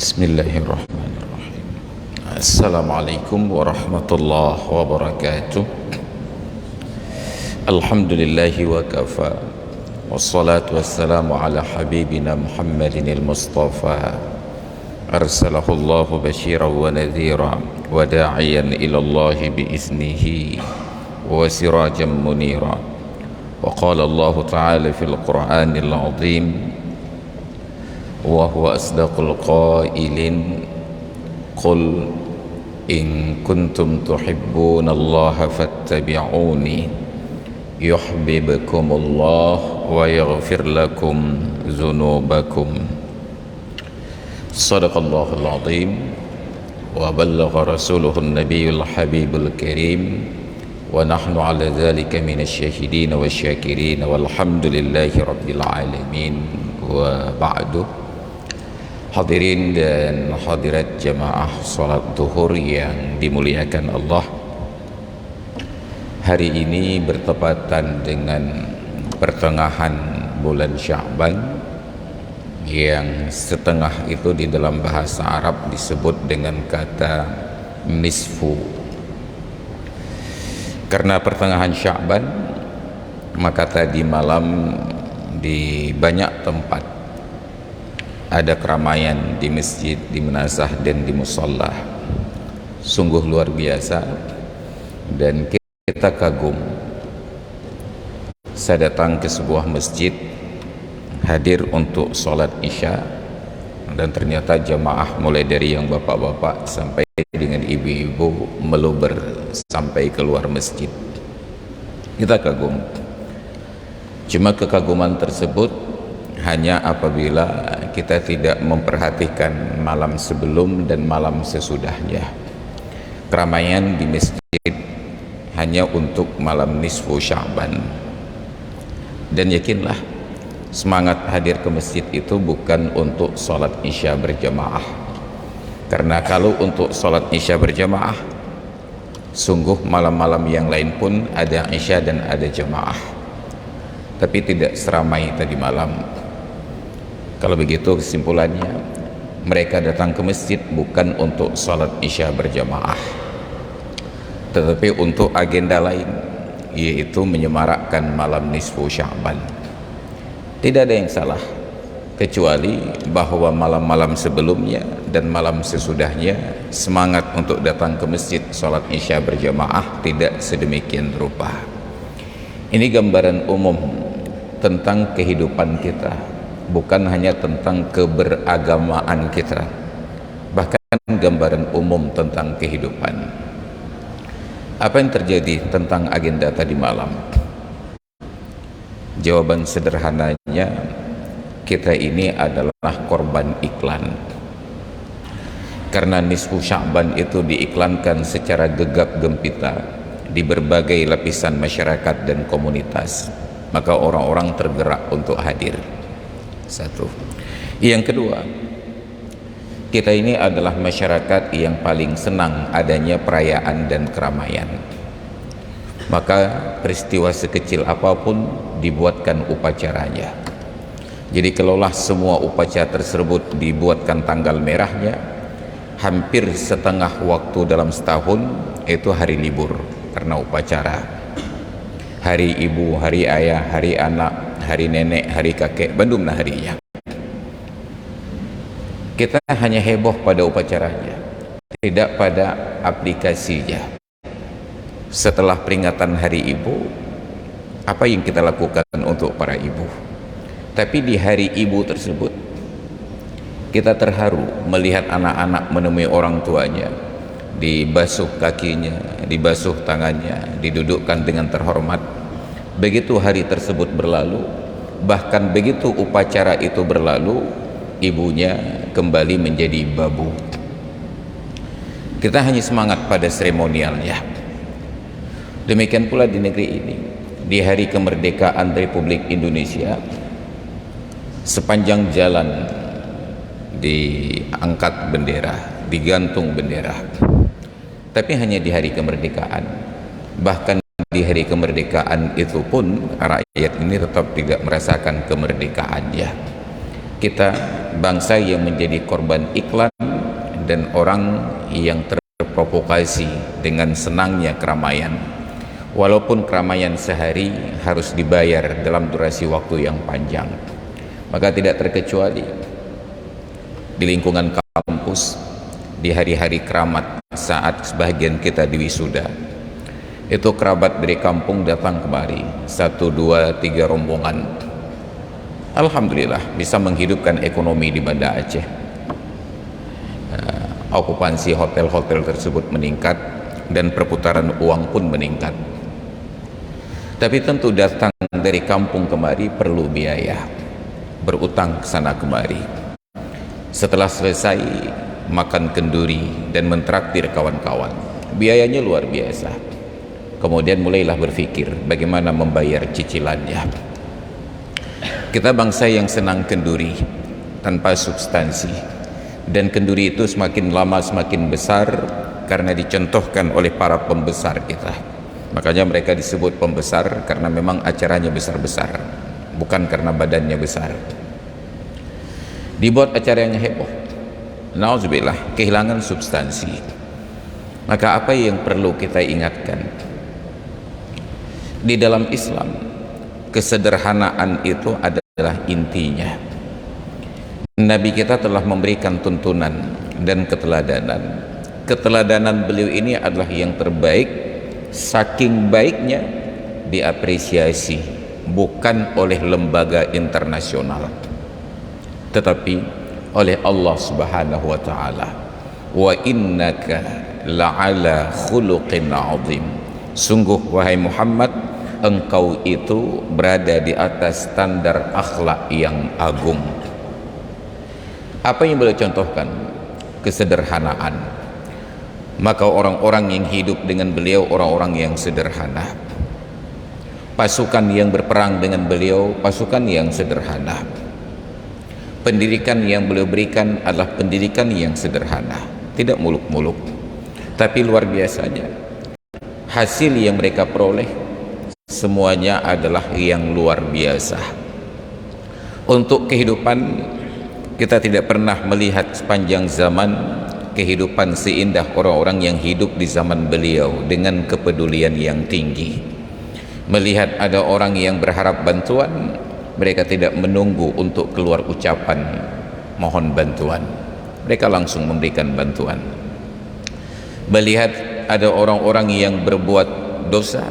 Bismillahirrahmanirrahim. Assalamualaikum warahmatullahi wabarakatuh. Alhamdulillahi wa kafa. Wassalatu wassalamu ala habibina Muhammadin al-Mustafa. Arsalahu Allahu basyiran wa nadhira wa da'iyan ila Allahi biiznihi wa sirajan munira. Wa qala Allah ta'ala fil Qur'anil 'azim wa huwa asdaqul qailin qul in kuntum tuhibbunallaha fattabi'uni yuhibbukumullah wa yaghfir lakum dzunubakum. Shadaqallahul 'azim wa ballagha rasuluhun nabiyyul habibul karim wa nahnu ala dzalika minasyahidin wasyakirin walhamdulillahi rabbil alamin. Wa ba'du. Hadirin dan hadirat jamaah salat zuhur yang dimuliakan Allah, hari ini bertepatan dengan pertengahan bulan Sya'ban, yang setengah itu di dalam bahasa Arab disebut dengan kata nisfu. Karena pertengahan Sya'ban, maka tadi malam di banyak tempat ada keramaian di masjid, di menazah dan di musalla. Sungguh luar biasa dan kita kagum. Saya datang ke sebuah masjid, hadir untuk sholat isya, dan ternyata jamaah mulai dari yang bapak-bapak sampai dengan ibu-ibu meluber sampai keluar masjid. Kita kagum. Cuma kekaguman tersebut hanya apabila kita tidak memperhatikan malam sebelum dan malam sesudahnya. Keramaian di masjid hanya untuk malam nisfu Sya'ban. Dan yakinlah, semangat hadir ke masjid itu bukan untuk sholat isya berjamaah. Karena kalau untuk sholat isya berjamaah, sungguh malam-malam yang lain pun ada isya dan ada jamaah, tapi tidak seramai tadi malam. Kalau begitu kesimpulannya, mereka datang ke masjid bukan untuk sholat isya berjamaah, tetapi untuk agenda lain, yaitu menyemarakkan malam nisfu Sya'ban. Tidak ada yang salah, kecuali bahwa malam-malam sebelumnya dan malam sesudahnya semangat untuk datang ke masjid sholat isya berjamaah tidak sedemikian rupa. Ini gambaran umum tentang kehidupan kita, bukan hanya tentang keberagamaan kita, bahkan gambaran umum tentang kehidupan. Apa yang terjadi tentang agenda tadi malam? Jawaban sederhananya, kita ini adalah korban iklan. Karena nisfu Sya'ban itu diiklankan secara gegap gempita di berbagai lapisan masyarakat dan komunitas, maka orang-orang tergerak untuk hadir. Satu. Yang kedua, kita ini adalah masyarakat yang paling senang adanya perayaan dan keramaian. Maka peristiwa sekecil apapun dibuatkan upacaranya. Jadi kalaulah semua upacara tersebut dibuatkan tanggal merahnya, hampir setengah waktu dalam setahun itu hari libur karena upacara. Hari ibu, hari ayah, hari anak, hari nenek, hari kakek, bandum harinya. Kita hanya heboh pada upacaranya, tidak pada aplikasinya. Setelah peringatan hari ibu, apa yang kita lakukan untuk para ibu? Tapi di hari ibu tersebut, kita terharu melihat anak-anak menemui orang tuanya, dibasuh kakinya, dibasuh tangannya, didudukkan dengan terhormat. Begitu hari tersebut berlalu, bahkan begitu upacara itu berlalu, ibunya kembali menjadi babu. Kita hanya semangat pada seremonialnya. Demikian pula di negeri ini, di hari kemerdekaan Republik Indonesia, sepanjang jalan diangkat bendera, digantung bendera. Tapi hanya di hari kemerdekaan. Bahkan di hari kemerdekaan itu pun rakyat ini tetap tidak merasakan kemerdekaannya. Kita bangsa yang menjadi korban iklan dan orang yang terprovokasi dengan senangnya keramaian, walaupun keramaian sehari harus dibayar dalam durasi waktu yang panjang. Maka tidak terkecuali di lingkungan kampus, di hari-hari keramat, saat sebagian kita diwisuda, itu kerabat dari kampung datang kemari, 1, 2, 3 rombongan. Alhamdulillah bisa menghidupkan ekonomi di Banda Aceh. Okupansi hotel-hotel tersebut meningkat dan perputaran uang pun meningkat. Tapi tentu datang dari kampung kemari perlu biaya, berutang ke sana kemari. Setelah selesai makan kenduri dan mentraktir kawan-kawan, biayanya luar biasa. Kemudian mulailah berpikir bagaimana membayar cicilannya. Kita bangsa yang senang kenduri tanpa substansi, dan kenduri itu semakin lama semakin besar karena dicontohkan oleh para pembesar kita. Makanya mereka disebut pembesar karena memang acaranya besar-besar, bukan karena badannya besar. Dibuat acara yang heboh, nauzubillah, kehilangan substansi. Maka apa yang perlu kita ingatkan? Di dalam Islam, kesederhanaan itu adalah intinya. Nabi kita telah memberikan tuntunan dan keteladanan. Keteladanan beliau ini adalah yang terbaik, saking baiknya diapresiasi bukan oleh lembaga internasional, tetapi oleh Allah Subhanahu wa taala. Wa innaka la'ala khuluqin 'azim. Sungguh wahai Muhammad, engkau itu berada di atas standar akhlak yang agung. Apa yang beliau contohkan? Kesederhanaan. Maka orang-orang yang hidup dengan beliau orang-orang yang sederhana. Pasukan yang berperang dengan beliau pasukan yang sederhana. Pendidikan yang beliau berikan adalah pendidikan yang sederhana, tidak muluk-muluk. Tapi luar biasanya, hasil yang mereka peroleh semuanya adalah yang luar biasa. Untuk kehidupan, kita tidak pernah melihat sepanjang zaman kehidupan seindah orang-orang yang hidup di zaman beliau dengan kepedulian yang tinggi. Melihat ada orang yang berharap bantuan, mereka tidak menunggu untuk keluar ucapan mohon bantuan, mereka langsung memberikan bantuan. Melihat ada orang-orang yang berbuat dosa,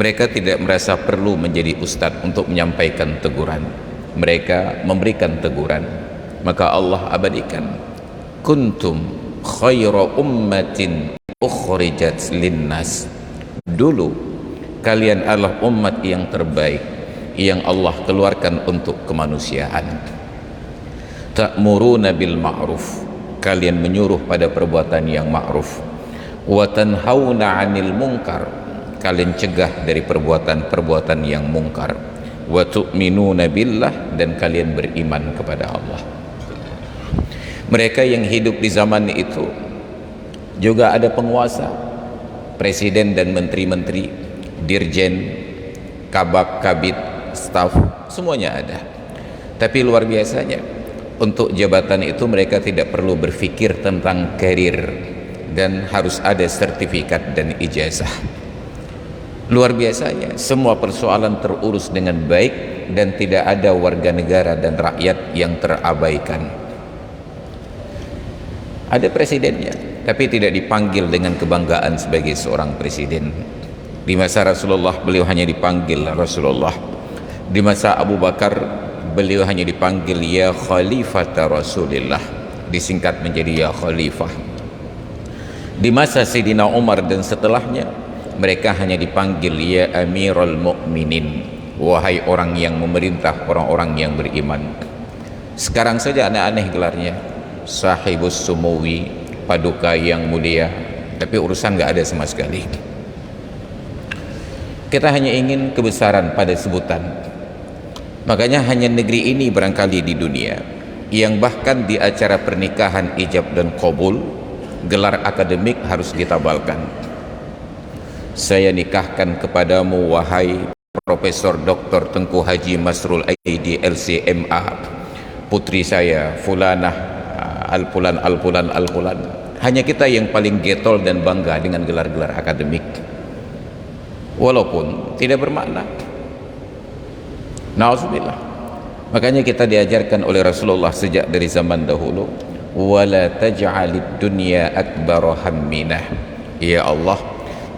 mereka tidak merasa perlu menjadi ustadz untuk menyampaikan teguran, mereka memberikan teguran. Maka Allah abadikan, kuntum khaira ummatin ukhrijat linnas. Dulu kalian adalah umat yang terbaik yang Allah keluarkan untuk kemanusiaan. Ta'muruna bil ma'ruf, kalian menyuruh pada perbuatan yang ma'ruf. Wa tanhauna 'anil munkar, kalian cegah dari perbuatan-perbuatan yang mungkar. Wa tu'minuna billah, dan kalian beriman kepada Allah. Mereka yang hidup di zaman itu juga ada penguasa, presiden dan menteri-menteri, dirjen, kabak, kabit, staf, semuanya ada. Tapi luar biasanya, untuk jabatan itu mereka tidak perlu berpikir tentang karir dan harus ada sertifikat dan ijazah. Luar biasanya, semua persoalan terurus dengan baik dan tidak ada warga negara dan rakyat yang terabaikan. Ada presidennya, tapi tidak dipanggil dengan kebanggaan sebagai seorang presiden. Di masa Rasulullah beliau hanya dipanggil Rasulullah. Di masa Abu Bakar beliau hanya dipanggil ya Khalifata Rasulillah, disingkat menjadi ya Khalifah. Di masa Sayyidina Umar dan setelahnya mereka hanya dipanggil ya Amirul Mukminin, wahai orang yang memerintah orang-orang yang beriman. Sekarang saja aneh-aneh gelarnya, Sahibus Sumuwi, paduka yang mulia, tapi urusan nggak ada sama sekali. Kita hanya ingin kebesaran pada sebutan. Makanya hanya negeri ini barangkali di dunia yang bahkan di acara pernikahan ijab dan qabul gelar akademik harus ditabalkan. Saya nikahkan kepadamu wahai Profesor Dr. Tengku Haji Masrul Aidi LCMA, putri saya fulanah, al-fulan, al-fulan, al-fulan. Hanya kita yang paling getol dan bangga dengan gelar-gelar akademik, walaupun tidak bermakna. Na'udzubillah. Makanya kita diajarkan oleh Rasulullah sejak dari zaman dahulu, wala taj'alid dunya akbar hammina. Ya Allah,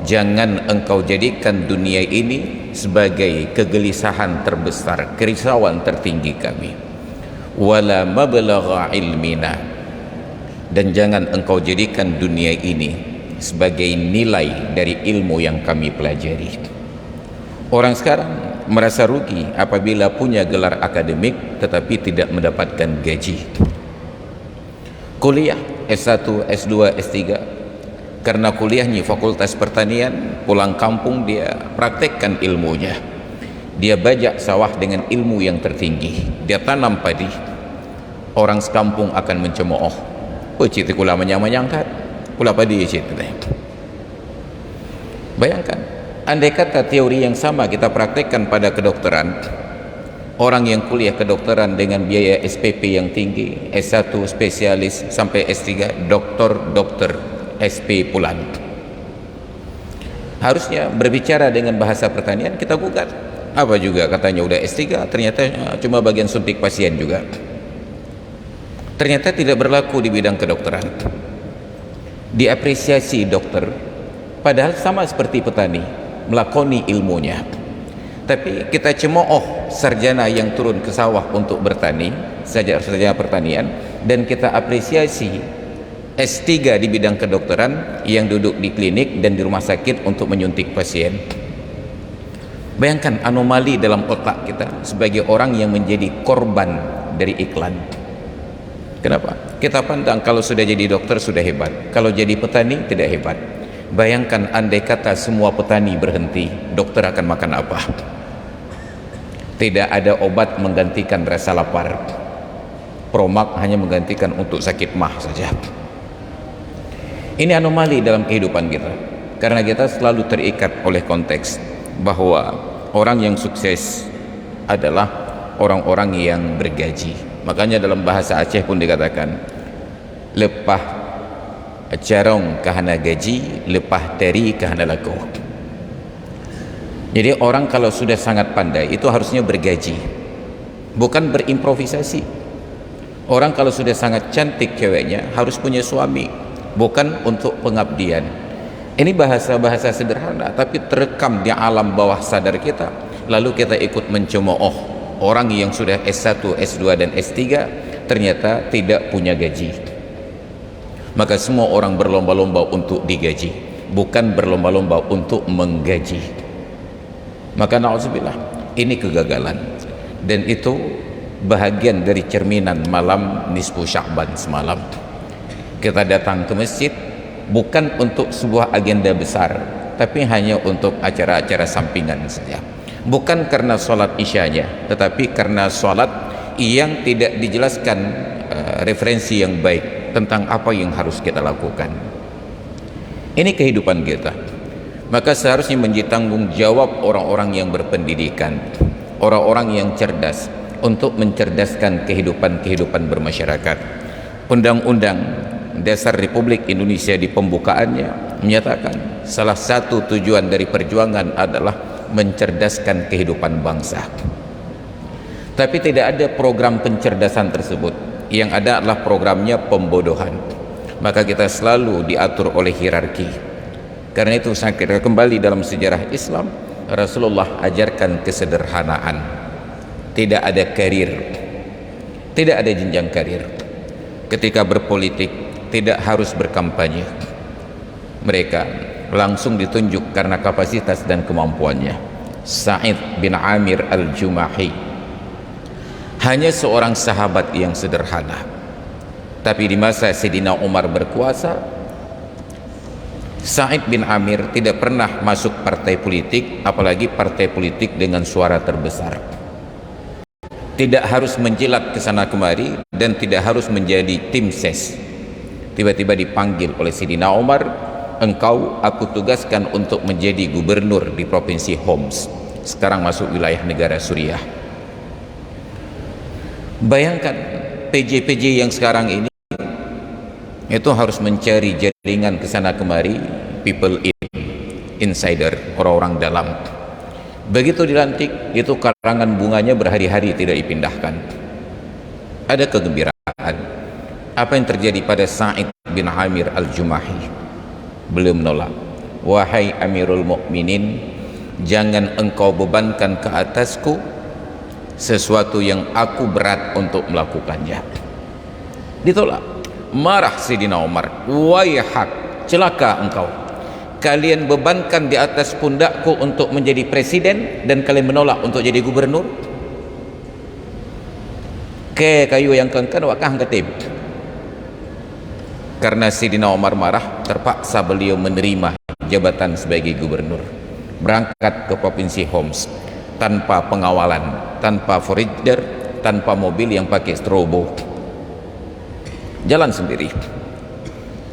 jangan engkau jadikan dunia ini sebagai kegelisahan terbesar, kerisauan tertinggi kami. Wala mablagha ilmina, dan jangan engkau jadikan dunia ini sebagai nilai dari ilmu yang kami pelajari. Orang sekarang merasa rugi apabila punya gelar akademik tetapi tidak mendapatkan gaji. Kuliah S1, S2, S3, karena kuliahnya fakultas pertanian, pulang kampung dia praktekkan ilmunya, dia bajak sawah dengan ilmu yang tertinggi, dia tanam padi. Orang sekampung akan mencemooh, oh citi kula menyang-menyangkat kula padi citi. Bayangkan, andai kata teori yang sama kita praktekkan pada kedokteran, orang yang kuliah kedokteran dengan biaya SPP yang tinggi, S1 spesialis sampai S3 dokter SP pulan, harusnya berbicara dengan bahasa pertanian, kita gugat. Apa juga katanya udah S3, ternyata cuma bagian suntik pasien juga. Ternyata tidak berlaku di bidang kedokteran. Diapresiasi dokter, padahal sama seperti petani, melakoni ilmunya. Tapi kita cemooh sarjana yang turun ke sawah untuk bertani, sarjana pertanian, dan kita apresiasi S3 di bidang kedokteran yang duduk di klinik dan di rumah sakit untuk menyuntik pasien. Bayangkan anomali dalam otak kita sebagai orang yang menjadi korban dari iklan. Kenapa? Kita pandang kalau sudah jadi dokter sudah hebat, kalau jadi petani tidak hebat. Bayangkan andai kata semua petani berhenti, dokter akan makan apa? Tidak ada obat menggantikan rasa lapar. Promak hanya menggantikan untuk sakit mah saja. Ini anomali dalam kehidupan kita, karena kita selalu terikat oleh konteks bahwa orang yang sukses adalah orang-orang yang bergaji. Makanya dalam bahasa Aceh pun dikatakan, lepah carong kahana gaji, lepah dari kahana laku. Jadi orang kalau sudah sangat pandai itu harusnya bergaji, bukan berimprovisasi. Orang kalau sudah sangat cantik ceweknya harus punya suami, bukan untuk pengabdian. Ini bahasa-bahasa sederhana tapi terekam di alam bawah sadar kita, lalu kita ikut mencemooh orang yang sudah S1, S2 dan S3 ternyata tidak punya gaji. Maka semua orang berlomba-lomba untuk digaji, bukan berlomba-lomba untuk menggaji. Maka na'udzubillah, ini kegagalan, dan itu bahagian dari cerminan malam nisfu Sya'ban semalam. Kita datang ke masjid bukan untuk sebuah agenda besar, tapi hanya untuk acara-acara sampingan saja. Bukan karena sholat isyanya, tetapi karena sholat yang tidak dijelaskan referensi yang baik tentang apa yang harus kita lakukan. Ini kehidupan kita. Maka seharusnya menjadi tanggung jawab orang-orang yang berpendidikan, orang-orang yang cerdas, untuk mencerdaskan kehidupan bermasyarakat. Undang-Undang Dasar Republik Indonesia di pembukaannya menyatakan salah satu tujuan dari perjuangan adalah mencerdaskan kehidupan bangsa. Tapi tidak ada program pencerdasan tersebut, yang ada adalah programnya pembodohan. Maka kita selalu diatur oleh hierarki. Karena itu saya kira kembali dalam sejarah Islam, Rasulullah ajarkan kesederhanaan. Tidak ada karir, tidak ada jenjang karir. Ketika berpolitik tidak harus berkampanye, mereka langsung ditunjuk karena kapasitas dan kemampuannya. Sa'id bin Amir al-Jumahi hanya seorang sahabat yang sederhana, tapi di masa Sayyidina Umar berkuasa, Sa'id bin Amir tidak pernah masuk partai politik, apalagi partai politik dengan suara terbesar. Tidak harus menjilat ke sana kemari dan tidak harus menjadi tim ses. Tiba-tiba dipanggil oleh Sayyidina Umar, engkau aku tugaskan untuk menjadi gubernur di provinsi Homs, sekarang masuk wilayah negara Suriah. Bayangkan PJ yang sekarang ini itu harus mencari jaringan ke sana kemari, people insider, orang-orang dalam. Begitu dilantik, itu karangan bunganya berhari-hari tidak dipindahkan. Ada kegembiraan. Apa yang terjadi pada Sa'id bin Amir al-Jumahi? Beliau menolak. Wahai Amirul Mukminin, jangan engkau bebankan ke atasku sesuatu yang aku berat untuk melakukannya. Ditolak. Marah Sayyidina Umar. Wayhak, celaka engkau. Kalian bebankan di atas pundakku untuk menjadi presiden dan kalian menolak untuk jadi gubernur. Ke kayu yang kengkan wakah ketib. Karena Sayyidina Umar marah, terpaksa beliau menerima jabatan sebagai gubernur. Berangkat ke provinsi Homs tanpa pengawalan, tanpa forager, tanpa mobil yang pakai strobo. Jalan sendiri.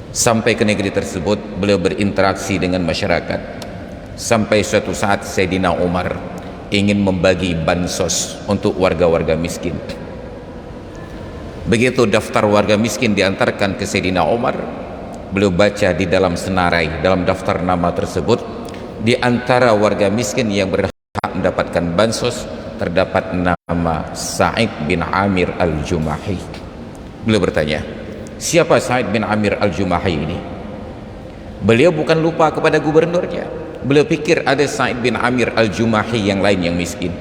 Sampai ke negeri tersebut, beliau berinteraksi dengan masyarakat. Sampai suatu saat Sayyidina Umar ingin membagi bansos untuk warga-warga miskin. Begitu daftar warga miskin diantarkan ke Sayyidina Umar, beliau baca di dalam senarai, dalam daftar nama tersebut, di antara warga miskin yang berhak mendapatkan bansos terdapat nama Sa'id bin Amir al-Jumahi. Beliau bertanya, siapa Sa'id bin Amir al-Jumahi ini? Beliau bukan lupa kepada gubernurnya. Beliau pikir ada Sa'id bin Amir al-Jumahi yang lain yang miskin.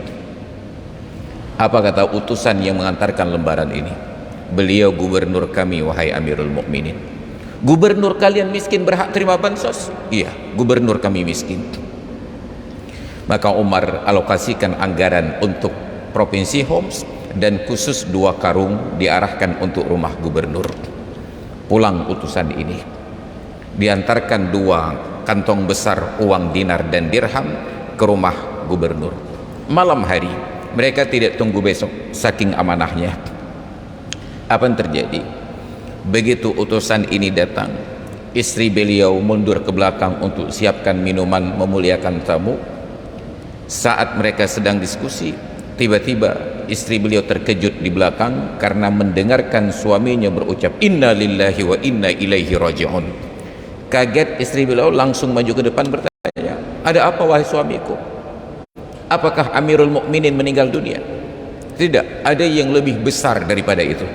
Apa kata utusan yang mengantarkan lembaran ini? Beliau gubernur kami, wahai Amirul Mukminin. Gubernur kalian miskin berhak terima bansos? Iya, gubernur kami miskin. Maka Umar alokasikan anggaran untuk provinsi Homs dan khusus 2 karung diarahkan untuk rumah gubernur. Pulang utusan ini, diantarkan 2 kantong besar uang dinar dan dirham ke rumah gubernur. Malam hari, mereka tidak tunggu besok, saking amanahnya. Apa yang terjadi? Begitu utusan ini datang, istri beliau mundur ke belakang untuk siapkan minuman memuliakan tamu. Saat mereka sedang diskusi, tiba-tiba istri beliau terkejut di belakang karena mendengarkan suaminya berucap inna lillahi wa inna ilaihi raji'un. Kaget istri beliau, langsung maju ke depan bertanya, ada apa wahai suamiku? Apakah Amirul Mukminin meninggal dunia? Tidak, ada yang lebih besar daripada itu.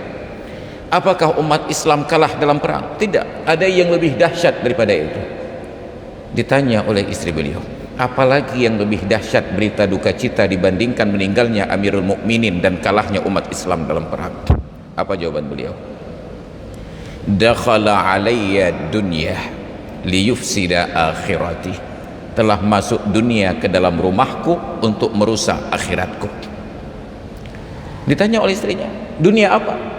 Apakah umat Islam kalah dalam perang? Tidak, ada yang lebih dahsyat daripada itu. Ditanya oleh istri beliau, apalagi yang lebih dahsyat berita duka cita dibandingkan meninggalnya Amirul Mukminin dan kalahnya umat Islam dalam perang? Apa jawaban beliau? Dakhala alayya dunya liyufsida akhirati. Telah masuk dunia ke dalam rumahku untuk merusak akhiratku. Ditanya oleh istrinya, dunia apa?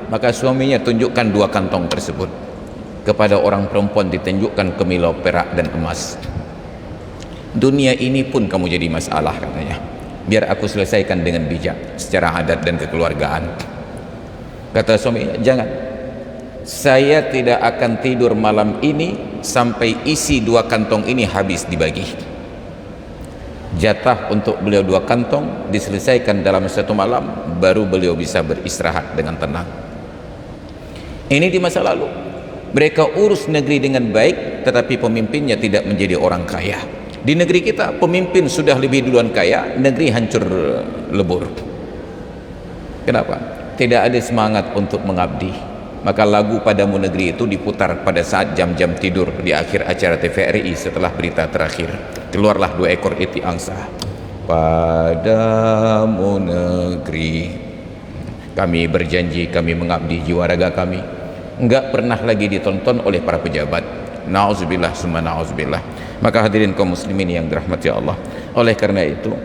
Maka suaminya tunjukkan 2 kantong tersebut. Kepada orang perempuan ditunjukkan kemilau perak dan emas. Dunia ini pun kamu jadi masalah, katanya. Biar aku selesaikan dengan bijak secara adat dan kekeluargaan. Kata suaminya, jangan. Saya tidak akan tidur malam ini sampai isi 2 kantong ini habis dibagi. Jatah untuk beliau 2 kantong diselesaikan dalam 1 malam, baru beliau bisa beristirahat dengan tenang. Ini di masa lalu. Mereka urus negeri dengan baik, tetapi pemimpinnya tidak menjadi orang kaya. Di negeri kita, pemimpin sudah lebih duluan kaya, negeri hancur lebur. Kenapa? Tidak ada semangat untuk mengabdi. Maka lagu Padamu Negeri itu diputar pada saat jam-jam tidur di akhir acara TVRI setelah berita terakhir. Keluarlah 2 ekor iti angsa. Padamu negeri, kami berjanji kami mengabdi jiwa raga kami. Enggak pernah lagi ditonton oleh para pejabat. Na'udzubillah summa na'udzubillah. Maka hadirin kaum muslimin yang dirahmati Allah, oleh karena itu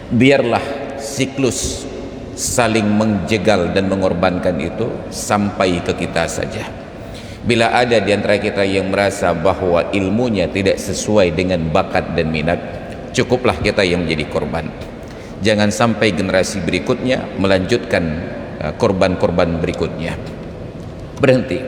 biarlah siklus saling menjegal dan mengorbankan itu sampai ke kita saja. Bila ada di antara kita yang merasa bahwa ilmunya tidak sesuai dengan bakat dan minat, cukuplah kita yang menjadi korban. Jangan sampai generasi berikutnya melanjutkan korban-korban berikutnya. Berhenti,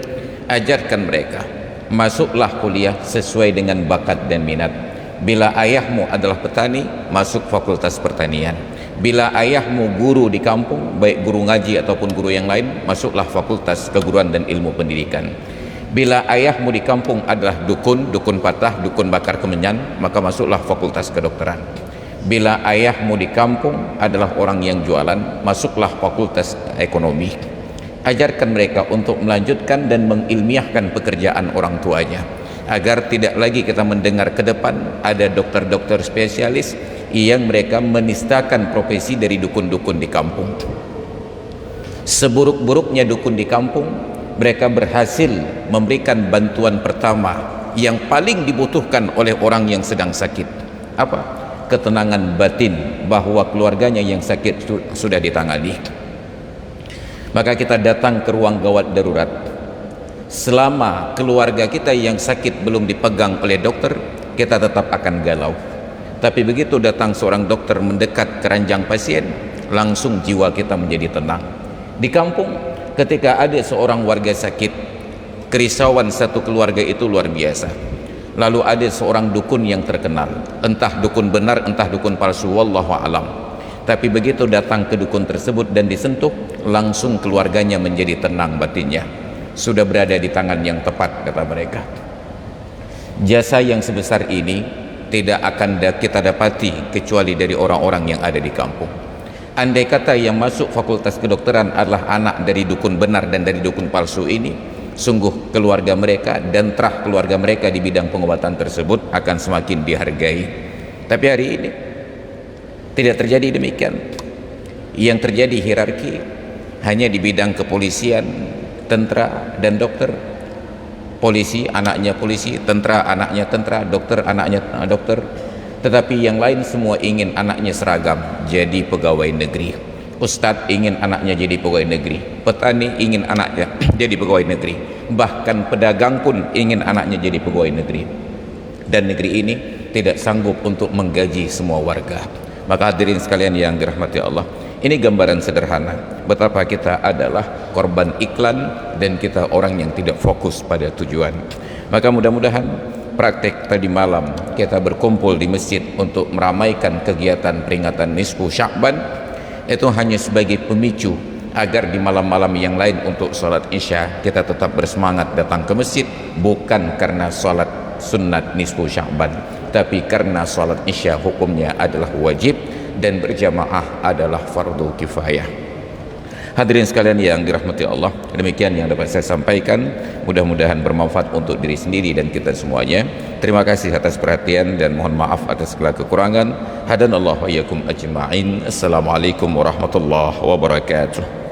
ajarkan mereka, masuklah kuliah sesuai dengan bakat dan minat. Bila ayahmu adalah petani, masuk fakultas pertanian. Bila ayahmu guru di kampung, baik guru ngaji ataupun guru yang lain, masuklah fakultas keguruan dan ilmu pendidikan. Bila ayahmu di kampung adalah dukun, dukun patah, dukun bakar kemenyan, maka masuklah fakultas kedokteran. Bila ayahmu di kampung adalah orang yang jualan, masuklah fakultas ekonomi. Ajarkan mereka untuk melanjutkan dan mengilmiahkan pekerjaan orang tuanya, agar tidak lagi kita mendengar ke depan ada dokter-dokter spesialis yang mereka menistakan profesi dari dukun-dukun di kampung. Seburuk-buruknya dukun di kampung, mereka berhasil memberikan bantuan pertama yang paling dibutuhkan oleh orang yang sedang sakit. Apa? Ketenangan batin bahwa keluarganya yang sakit sudah ditangani. Maka kita datang ke ruang gawat darurat. Selama keluarga kita yang sakit belum dipegang oleh dokter, kita tetap akan galau. Tapi begitu datang seorang dokter mendekat ke ranjang pasien, langsung jiwa kita menjadi tenang. Di kampung, ketika ada seorang warga sakit, kerisauan satu keluarga itu luar biasa. Lalu ada seorang dukun yang terkenal, entah dukun benar entah dukun palsu, wallahu alam. Tapi begitu datang ke dukun tersebut dan disentuh, langsung keluarganya menjadi tenang batinnya. Sudah berada di tangan yang tepat, kata mereka. Jasa yang sebesar ini tidak akan kita dapati kecuali dari orang-orang yang ada di kampung. Andai kata yang masuk fakultas kedokteran adalah anak dari dukun benar dan dari dukun palsu ini, sungguh keluarga mereka dan terah keluarga mereka di bidang pengobatan tersebut akan semakin dihargai. Tapi hari ini tidak terjadi demikian. Yang terjadi hierarki hanya di bidang kepolisian, tentara dan dokter. Polisi anaknya polisi, tentara anaknya tentara, dokter anaknya dokter. Tetapi yang lain semua ingin anaknya seragam, jadi pegawai negeri. Ustadz ingin anaknya jadi pegawai negeri, petani ingin anaknya jadi pegawai negeri, bahkan pedagang pun ingin anaknya jadi pegawai negeri. Dan negeri ini tidak sanggup untuk menggaji semua warga. Maka hadirin sekalian yang dirahmati Allah, ini gambaran sederhana betapa kita adalah korban iklan dan kita orang yang tidak fokus pada tujuan. Maka mudah-mudahan praktek tadi malam kita berkumpul di masjid untuk meramaikan kegiatan peringatan nisfu Sya'ban itu hanya sebagai pemicu agar di malam-malam yang lain untuk sholat isya kita tetap bersemangat datang ke masjid, bukan karena sholat sunat nisfu Sya'ban, tapi karena sholat isya hukumnya adalah wajib dan berjamaah adalah fardu kifayah. Hadirin sekalian yang dirahmati Allah, demikian yang dapat saya sampaikan. Mudah-mudahan bermanfaat untuk diri sendiri dan kita semuanya. Terima kasih atas perhatian dan mohon maaf atas segala kekurangan. Hadanallahu wa iyyakum ajma'in. Assalamualaikum warahmatullahi wabarakatuh.